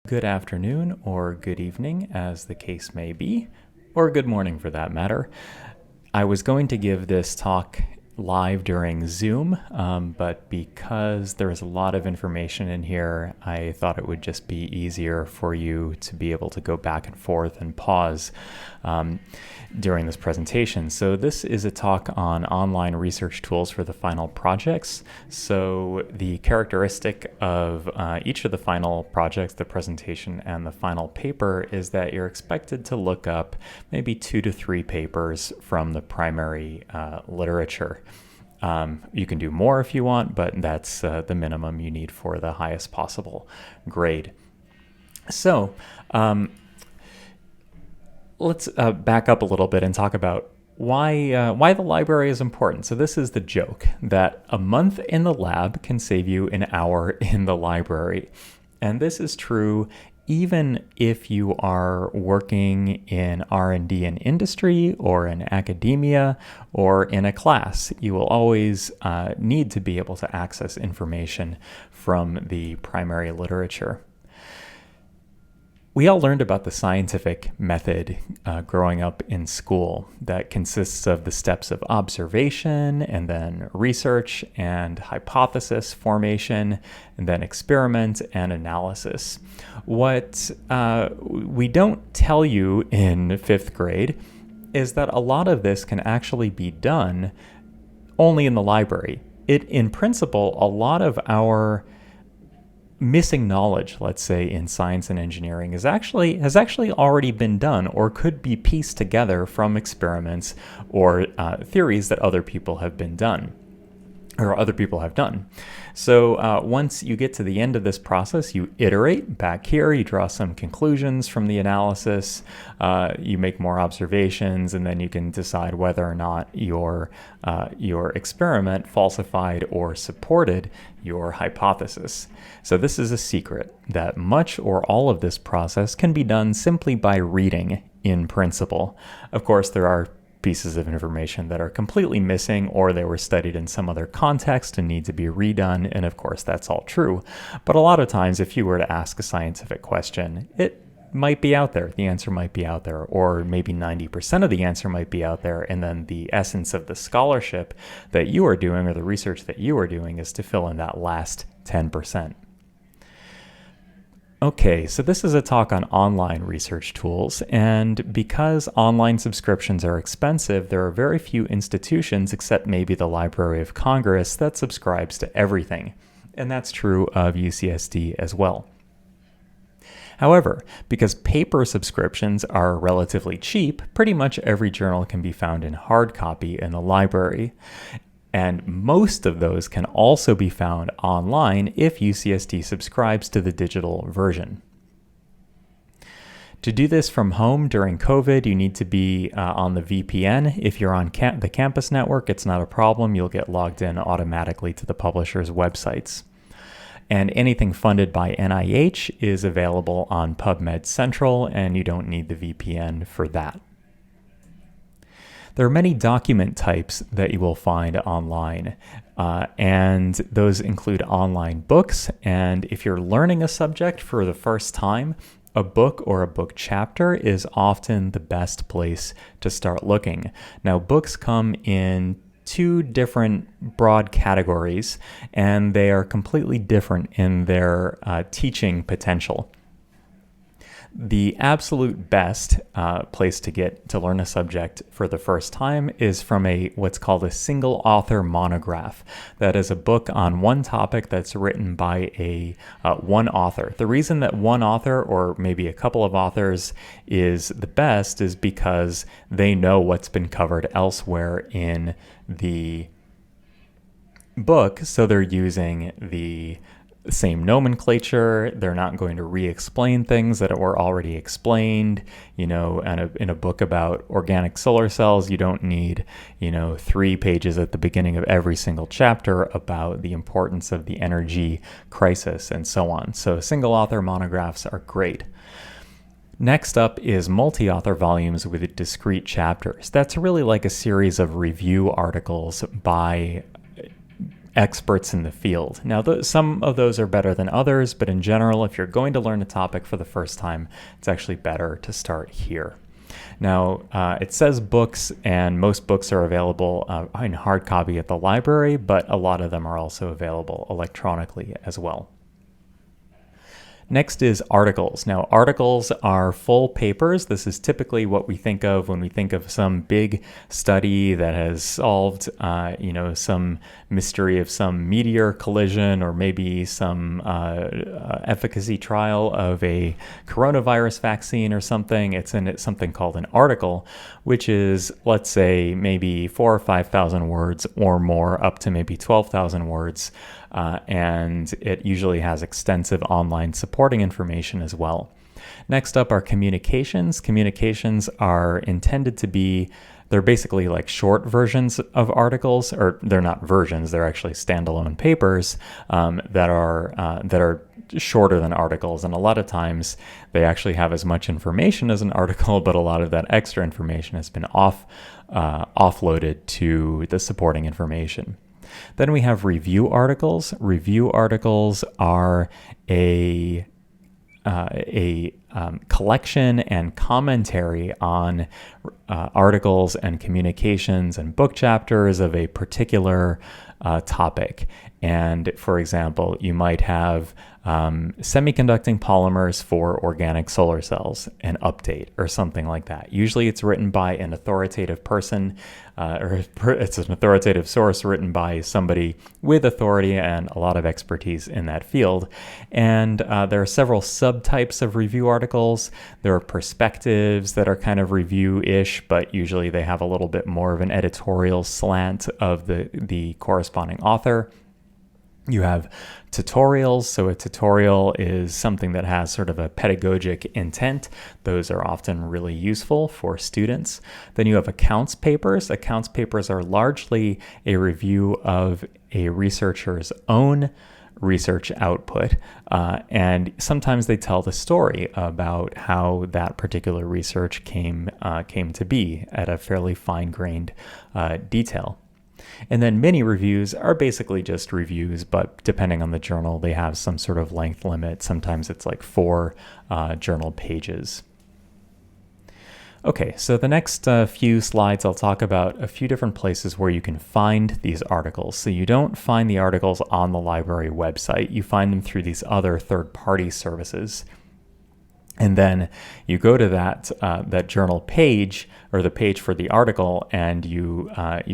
Good afternoon, or good evening, as the case may be, or good morning for that matter. I was going to give this talk live during Zoom, but because there is a lot of information in here, I thought it would just be easier for you to be able to go back and forth and pause during this presentation. So this is a talk on online research tools for the final projects. So the characteristic of each of the final projects, the presentation and the final paper, is that you're expected to look up maybe 2 to 3 papers from the primary literature. You can do more if you want, but that's the minimum you need for the highest possible grade. So let's back up a little bit and talk about why the library is important. So this is the joke, that a month in the lab can save you an hour in the library. And this is true even if you are working in R&D in industry or in academia or in a class. You will always need to be able to access information from the primary literature. We all learned about the scientific method growing up in school that consists of the steps of observation and then research and hypothesis formation and then experiment and analysis. What we don't tell you in 5th grade is that a lot of this can actually be done only in the library. In principle, a lot of our missing knowledge, let's say in science and engineering, has actually already been done or could be pieced together from experiments or theories that other people have done. So once you get to the end of this process, you iterate back here, you draw some conclusions from the analysis, you make more observations, and then you can decide whether or not your experiment falsified or supported your hypothesis. So this is a secret, that much or all of this process can be done simply by reading in principle. Of course, there are pieces of information that are completely missing, or they were studied in some other context and need to be redone, and of course that's all true. But a lot of times, if you were to ask a scientific question, it might be out there, the answer might be out there, or maybe 90% of the answer might be out there, and then the essence of the scholarship that you are doing or the research that you are doing is to fill in that last 10%. Okay, so this is a talk on online research tools, and because online subscriptions are expensive, there are very few institutions, except maybe the Library of Congress, that subscribes to everything. And that's true of UCSD as well. However, because paper subscriptions are relatively cheap, pretty much every journal can be found in hard copy in the library. And most of those can also be found online if UCSD subscribes to the digital version. To do this from home during COVID, you need to be on the VPN. If you're on the campus network, it's not a problem. You'll get logged in automatically to the publisher's websites. And anything funded by NIH is available on PubMed Central, and you don't need the VPN for that. There are many document types that you will find online, and those include online books. And if you're learning a subject for the first time, a book or a book chapter is often the best place to start looking. Now, books come in 2 different broad categories, and they are completely different in their teaching potential. The absolute best place to get to learn a subject for the first time is from what's called a single author monograph. That is a book on one topic that's written by one author. The reason that one author or maybe a couple of authors is the best is because they know what's been covered elsewhere in the book, so they're using the same nomenclature. They're not going to re-explain things that were already explained. In a book about organic solar cells, you don't need 3 pages at the beginning of every single chapter about the importance of the energy crisis and so on. So single author monographs are great. Next up is multi-author volumes with discrete chapters. That's really like a series of review articles by experts in the field. Now, some of those are better than others, but in general, if you're going to learn a topic for the first time, it's actually better to start here. Now, it says books, and most books are available in hard copy at the library, but a lot of them are also available electronically as well. Next is articles. Now, articles are full papers. This is typically what we think of when we think of some big study that has solved, some mystery of some meteor collision, or maybe some efficacy trial of a coronavirus vaccine or something. It's something called an article, which is, let's say, maybe 4,000 or 5,000 words or more, up to maybe 12,000 words. And it usually has extensive online supporting information as well. Next up are communications. Communications are intended to be, they're basically like short versions of articles, or they're not versions, they're actually standalone papers that are shorter than articles. And a lot of times they actually have as much information as an article, but a lot of that extra information has been offloaded to the supporting information. Then we have review articles. Review articles are a collection and commentary on articles and communications and book chapters of a particular topic. And for example, you might have semiconducting polymers for organic solar cells, an update or something like that. Usually it's written by an authoritative person, or it's an authoritative source written by somebody with authority and a lot of expertise in that field. And there are several subtypes of review articles. There are perspectives that are kind of review-ish, but usually they have a little bit more of an editorial slant of the corresponding author. You have tutorials. So a tutorial is something that has sort of a pedagogic intent. Those are often really useful for students. Then you have accounts papers. Accounts papers are largely a review of a researcher's own research output, and sometimes they tell the story about how that particular research came to be at a fairly fine-grained detail. And then mini reviews are basically just reviews, but depending on the journal, they have some sort of length limit. Sometimes it's like 4 journal pages. Okay, so the next few slides, I'll talk about a few different places where you can find these articles. So you don't find the articles on the library website. You find them through these other third-party services. And then you go to that journal page, or the page for the article, and you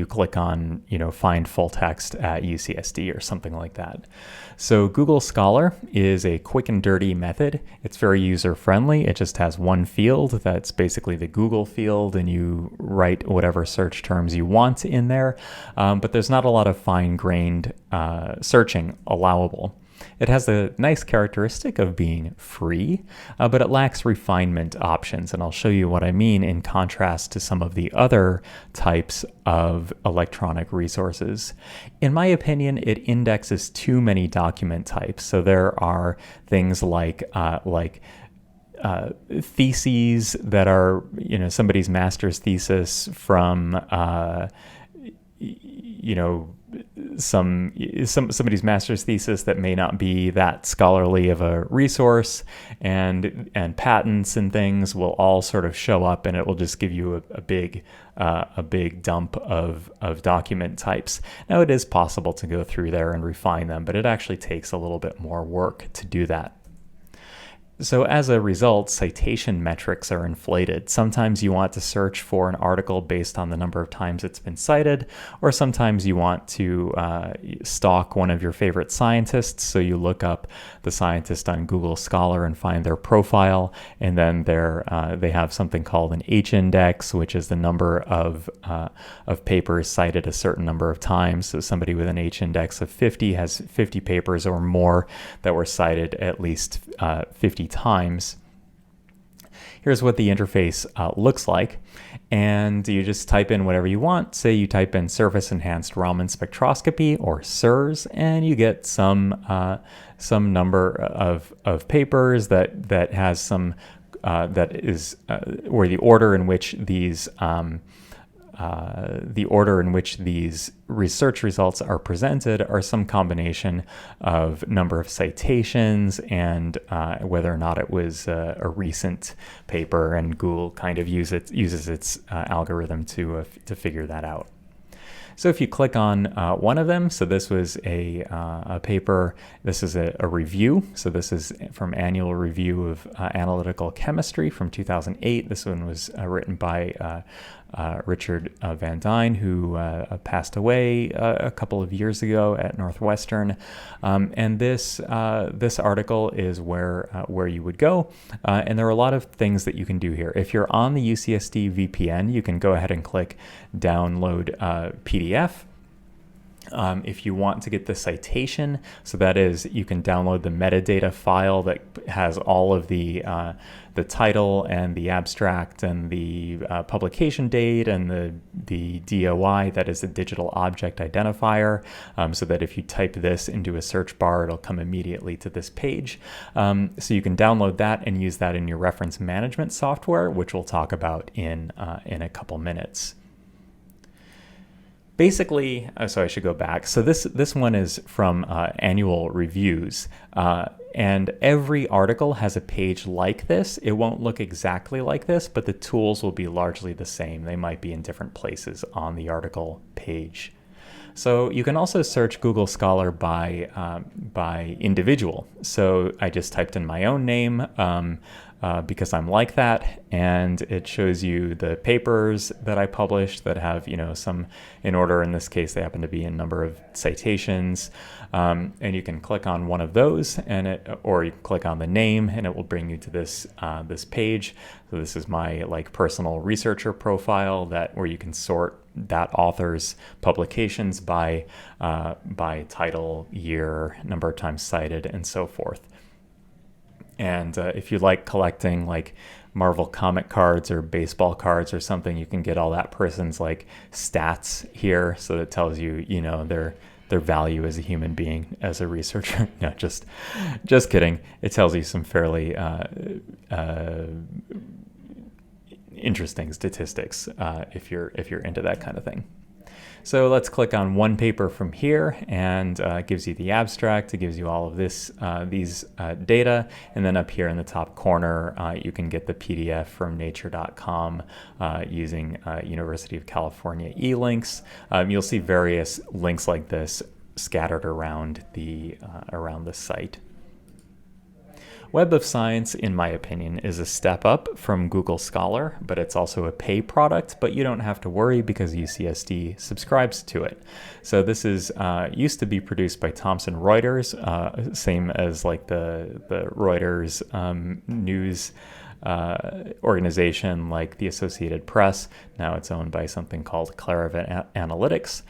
click on find full text at UCSD or something like that. So Google Scholar is a quick and dirty method. It's very user friendly. It just has one field that's basically the Google field, and you write whatever search terms you want in there. But there's not a lot of fine-grained searching allowable. It has a nice characteristic of being free, but it lacks refinement options, and I'll show you what I mean in contrast to some of the other types of electronic resources. In my opinion, it indexes too many document types. So there are things like theses that are, somebody's master's thesis from, somebody's master's thesis that may not be that scholarly of a resource, and patents and things will all sort of show up, and it will just give you a big dump of document types. Now, it is possible to go through there and refine them, but it actually takes a little bit more work to do that. So as a result, citation metrics are inflated. Sometimes you want to search for an article based on the number of times it's been cited, or sometimes you want to stalk one of your favorite scientists. So you look up the scientist on Google Scholar and find their profile, and then they have something called an H-index, which is the number of papers cited a certain number of times. So somebody with an H-index of 50 has 50 papers or more that were cited at least 50 times. Here's what the interface looks like, and you just type in whatever you want. Say you type in surface enhanced Raman spectroscopy, or SERS, and you get some number of papers that has some that is where the order in which these the order in which these research results are presented are some combination of number of citations and whether or not it was a recent paper, and Google kind of uses its algorithm to figure that out. So if you click on one of them, so this was a paper, this is a review. So this is from Annual Review of Analytical Chemistry from 2008. This one was written by Richard Van Dyne, who passed away a couple of years ago at Northwestern. And this article is where you would go. And there are a lot of things that you can do here. If you're on the UCSD VPN, you can go ahead and click download PDF. If you want to get the citation, so that is, you can download the metadata file that has all of the title and the abstract and the publication date and the DOI, that is the digital object identifier, so that if you type this into a search bar, it'll come immediately to this page. So you can download that and use that in your reference management software, which we'll talk about in a couple minutes. Basically, so I should go back. So this one is from Annual Reviews, and every article has a page like this. It won't look exactly like this, but the tools will be largely the same. They might be in different places on the article page. So you can also search Google Scholar by individual. So I just typed in my own name because I'm like that, and it shows you the papers that I published that have, some in order. In this case, they happen to be in number of citations, and you can click on one of those, or you can click on the name, and it will bring you to this page. So this is my personal researcher profile where you can sort that author's publications by title, year, number of times cited, and so forth. And if you like collecting Marvel comic cards or baseball cards or something, you can get all that person's stats here. So that tells you, their value as a human being, as a researcher. No, just kidding. It tells you some fairly interesting statistics if you're into that kind of thing. So let's click on one paper from here, and it gives you the abstract. It gives you all of these data, and then up here in the top corner, you can get the PDF from nature.com using University of California e-links. You'll see various links like this scattered around the site. Web of Science, in my opinion, is a step up from Google Scholar, but it's also a pay product, but you don't have to worry because UCSD subscribes to it. So this is used to be produced by Thomson Reuters, same as the Reuters news organization like the Associated Press. Now it's owned by something called Clarivate Analytics.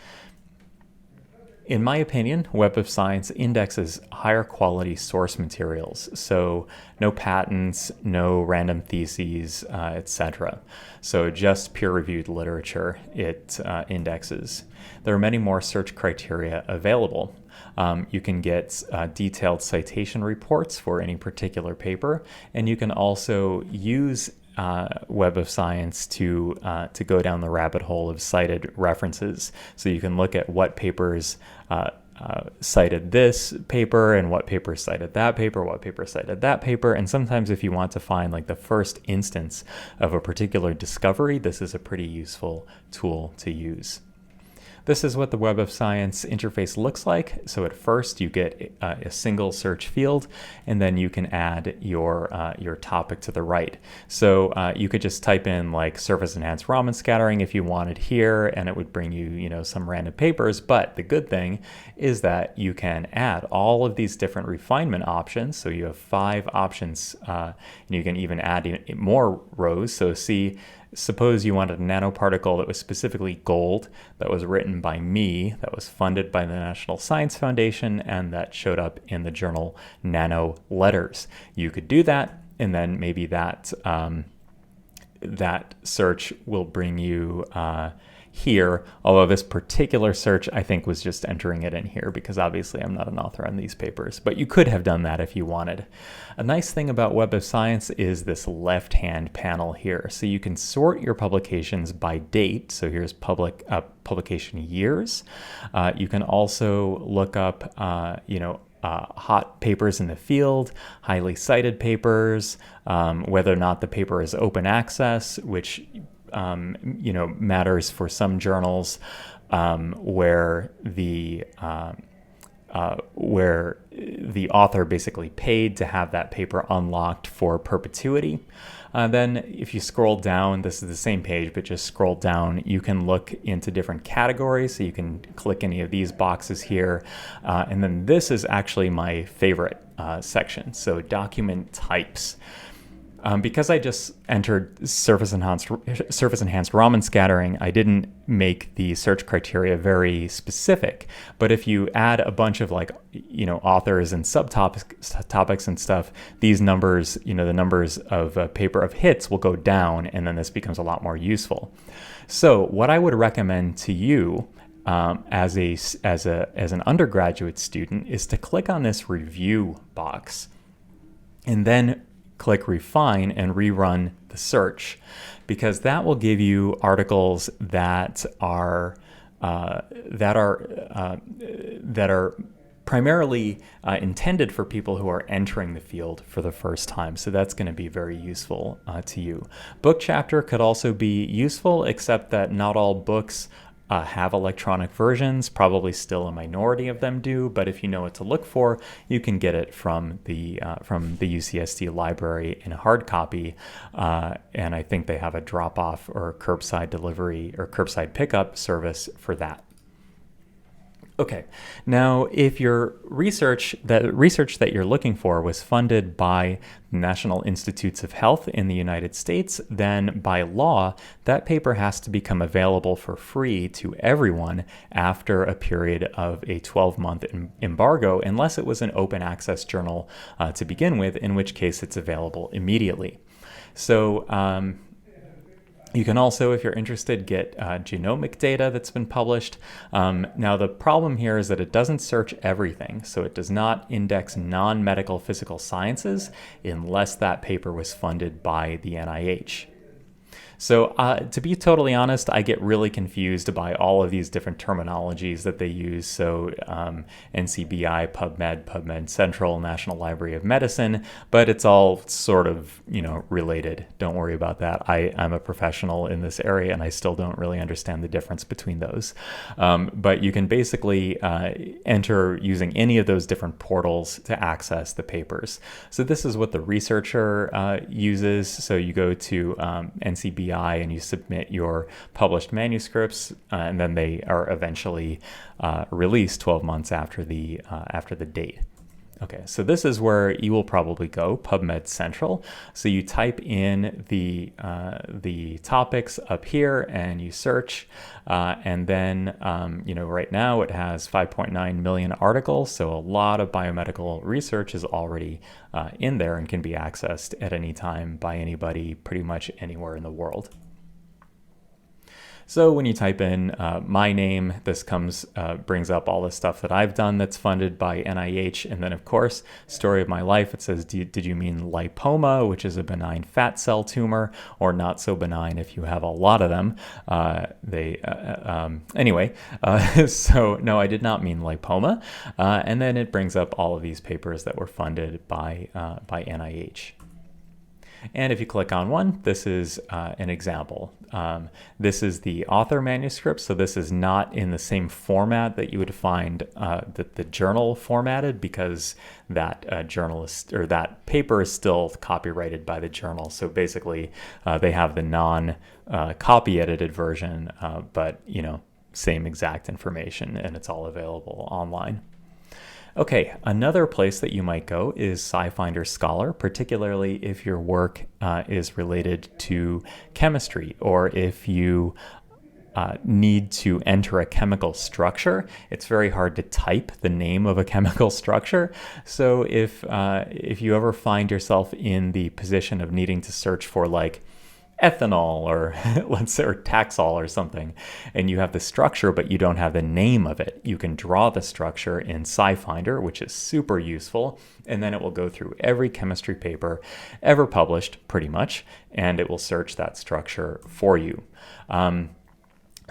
In my opinion, Web of Science indexes higher quality source materials, so no patents, no random theses, etc. So just peer-reviewed literature it indexes. There are many more search criteria available. You can get detailed citation reports for any particular paper, and you can also use Web of Science to go down the rabbit hole of cited references. So you can look at what papers cited this paper, and what paper cited that paper, what paper cited that paper. And sometimes if you want to find the first instance of a particular discovery, this is a pretty useful tool to use. This is what the Web of Science interface looks like. So at first you get a single search field, and then you can add your topic to the right. So you could just type in surface enhanced Raman scattering if you wanted here, and it would bring you some random papers. But the good thing is that you can add all of these different refinement options. So you have 5 options, and you can even add more rows. So suppose you wanted a nanoparticle that was specifically gold, that was written by me, that was funded by the National Science Foundation, and that showed up in the journal Nano Letters. You could do that, and then maybe that search will bring you here, although this particular search I think was just entering it in here because obviously I'm not an author on these papers, but you could have done that if you wanted. A nice thing about Web of Science is this left-hand panel here. So you can sort your publications by date. So here's publication years. You can also look up, hot papers in the field, highly cited papers, whether or not the paper is open access, which matters for some journals where the author basically paid to have that paper unlocked for perpetuity. Then if you scroll down, this is the same page, but just scroll down, you can look into different categories. So you can click any of these boxes here. And then this is actually my favorite section. So document types. Because I just entered surface-enhanced Raman scattering, I didn't make the search criteria very specific. But if you add a bunch of authors and subtopics and stuff, these numbers, the numbers of a paper of hits will go down, and then this becomes a lot more useful. So what I would recommend to you as an undergraduate student is to click on this review box, and then click refine and rerun the search, because that will give you articles that are primarily intended for people who are entering the field for the first time. So that's going to be very useful to you. Book chapter could also be useful, except that not all books have electronic versions. Probably still a minority of them do, but if you know what to look for, you can get it from the UCSD library in a hard copy, and I think they have a drop-off or curbside delivery or curbside pickup service for that. Okay, now if your research that you're looking for was funded by the National Institutes of Health in the United States, then by law, that paper has to become available for free to everyone after a period of a 12-month embargo, unless it was an open access journal to begin with, in which case it's available immediately. So, you can also, if you're interested, get genomic data that's been published. Now, the problem here is that it doesn't search everything, so it does not index non-medical physical sciences unless that paper was funded by the NIH. So to be totally honest, I get really confused by all of these different terminologies that they use. So NCBI, PubMed Central, National Library of Medicine, but it's all sort of, related. Don't worry about that. I'm a professional in this area and I still don't really understand the difference between those. But you can basically enter using any of those different portals to access the papers. So this is what the researcher uses. So you go to NCBI and you submit your published manuscripts, and then they are eventually released 12 months after the date. Okay, so this is where you will probably go, PubMed Central. So you type in the topics up here and you search, and then right now it has 5.9 million articles. So a lot of biomedical research is already in there and can be accessed at any time by anybody, pretty much anywhere in the world. So when you type in my name, this brings up all the stuff that I've done that's funded by NIH. And then, of course, story of my life, it says, did you mean lipoma, which is a benign fat cell tumor, or not so benign if you have a lot of them? Anyway, so no, I did not mean lipoma. And then it brings up all of these papers that were funded by NIH. And if you click on one, this is an example. This is the author manuscript, so this is not in the same format that you would find the journal formatted, because that journalist or that paper is still copyrighted by the journal. So basically, they have the non-copy edited version, but same exact information, and it's all available online. Okay, another place that you might go is SciFinder Scholar, particularly if your work is related to chemistry, or if you need to enter a chemical structure. It's very hard to type the name of a chemical structure. So if you ever find yourself in the position of needing to search for ethanol or let's say or Taxol or something, and you have the structure but you don't have the name of it, you can draw the structure in SciFinder, which is super useful, and then it will go through every chemistry paper ever published pretty much, and it will search that structure for you.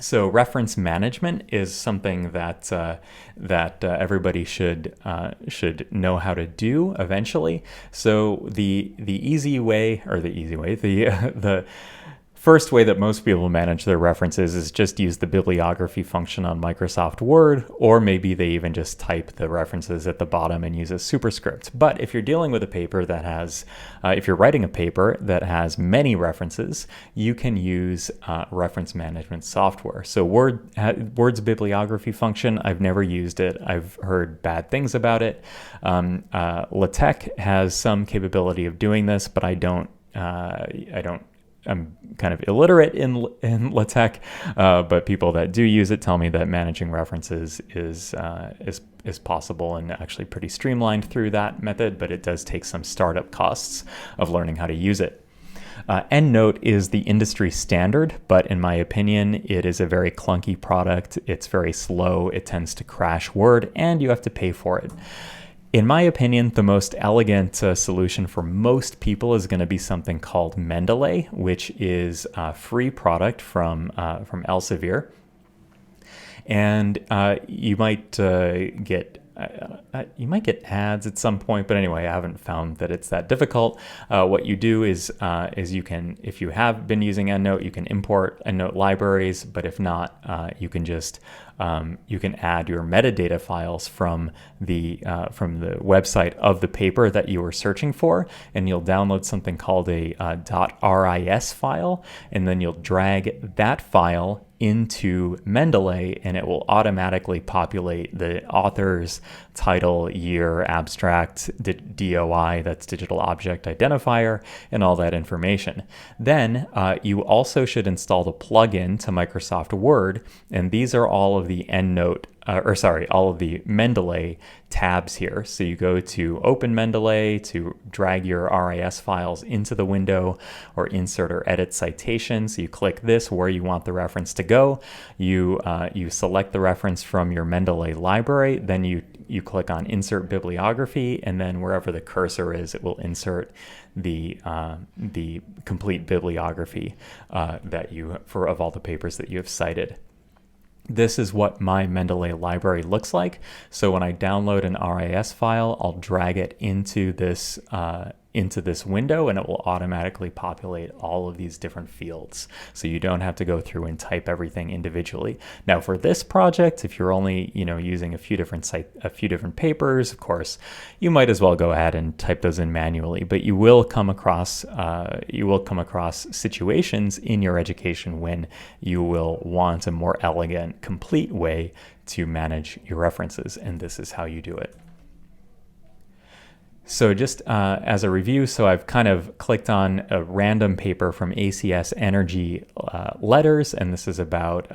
So reference management is something that everybody should know how to do eventually. So the first way that most people manage their references is just use the bibliography function on Microsoft Word, or maybe they even just type the references at the bottom and use a superscript. But if you're dealing with a paper that has, if you're writing a paper that has many references, you can use reference management software. So Word's bibliography function, I've never used it. I've heard bad things about it. LaTeX has some capability of doing this, but I'm kind of illiterate in LaTeX, but people that do use it tell me that managing references is possible and actually pretty streamlined through that method, but it does take some startup costs of learning how to use it. EndNote is the industry standard, but in my opinion, it is a very clunky product. It's very slow. It tends to crash Word, and you have to pay for it. In my opinion, the most elegant solution for most people is going to be something called Mendeley, which is a free product from Elsevier. And you might get ads at some point, but anyway, I haven't found that it's that difficult. What you do is you can, if you have been using EndNote, you can import EndNote libraries, but if not, you can just you can add your metadata files from the website of the paper that you were searching for, and you'll download something called a .ris file, and then you'll drag that file into Mendeley, and it will automatically populate the author's title, year, abstract, DOI, that's digital object identifier, and all that information. Then you also should install the plugin to Microsoft Word, and these are all of the EndNote, all of the Mendeley tabs here. So you go to Open Mendeley to drag your RIS files into the window, or insert or edit citations. So you click this where you want the reference to go. You select the reference from your Mendeley library. Then you click on Insert Bibliography, and then wherever the cursor is, it will insert the complete bibliography of all the papers that you have cited. This is what my Mendeley library looks like. So when I download an RIS file, I'll drag it into this window, and it will automatically populate all of these different fields. So you don't have to go through and type everything individually. Now for this project, if you're only using a few different papers, of course, you might as well go ahead and type those in manually. But you will come across situations in your education when you will want a more elegant, complete way to manage your references, and this is how you do it. So just as a review, so I've kind of clicked on a random paper from ACS Energy Letters, and this is about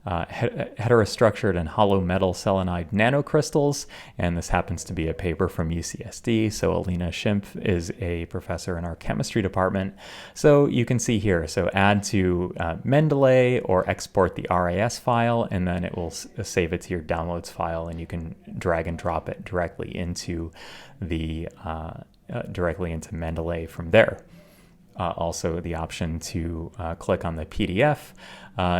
heterostructured and hollow metal selenide nanocrystals, and this happens to be a paper from UCSD. So Alina Schimpf is a professor in our chemistry department. So you can see here, so add to Mendeley or export the RIS file, and then it will save it to your downloads file, and you can drag and drop it directly into Mendeley from there. Also the option to click on the PDF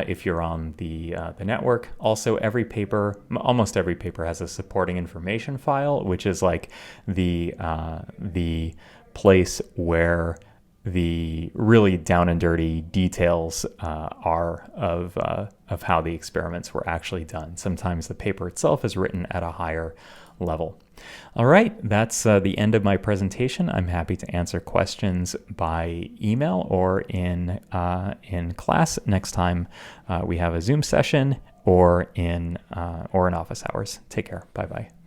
if you're on the network. Also, almost every paper has a supporting information file, which is like the place where the really down and dirty details are of how the experiments were actually done. Sometimes the paper itself is written at a higher level. All right, that's the end of my presentation. I'm happy to answer questions by email or in class next time we have a Zoom session or in office hours. Take care. Bye-bye.